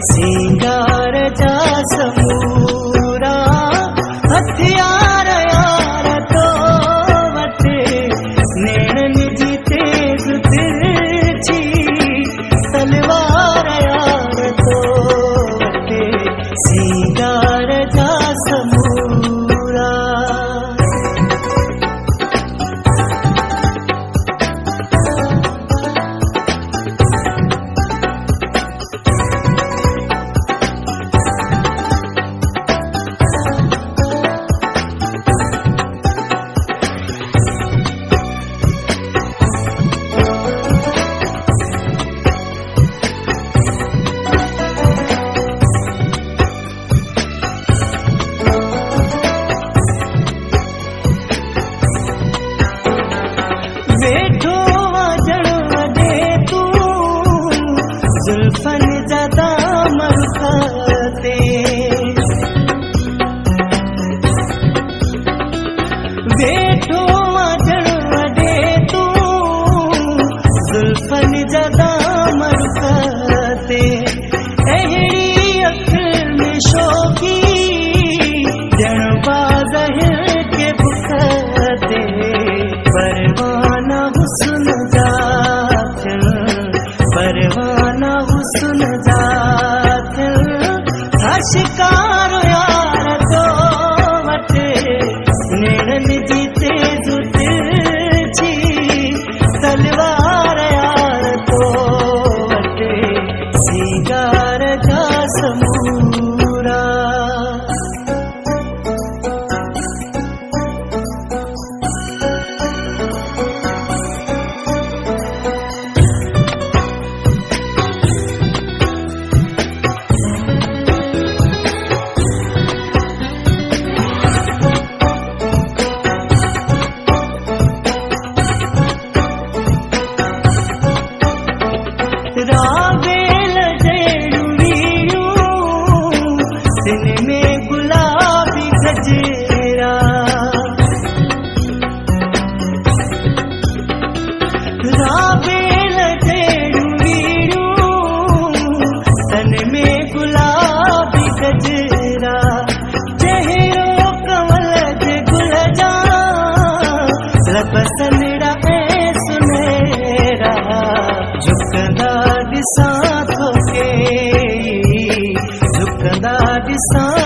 सिंगार जा समूरा हथियार यार तो वटे नैणन जी तेज तिरछी तलवार यार तो वटे सिंगार जा समूरा। वेठो वजण वॾे तूं जुल्फन जा दामन ते वेठो वजण वॾे तूं जुल्फन जा दामन ते अहिड़ी अखियुनि में शोकी ॼण बाज़हिर के बुख ते परवाना हुस्न जातिल परवाना हुस्न जातिल शिकार यार तो वटे नैणन जी तेज तिरछी तलवार यार तो वटे सिंगार जा समूरा। रावेल जहिड़ियूं वीड़ियूं दिन में गुलाबी गजरा रावेल जहिड़ियूं वीड़ियूं दिन में गुलाबी गजरा चहिरो कमल जे गुल जा लब सनड़ा ऐं सुनहरा झुकंदा ॾिसां तोखे झुकंदा ॾिसां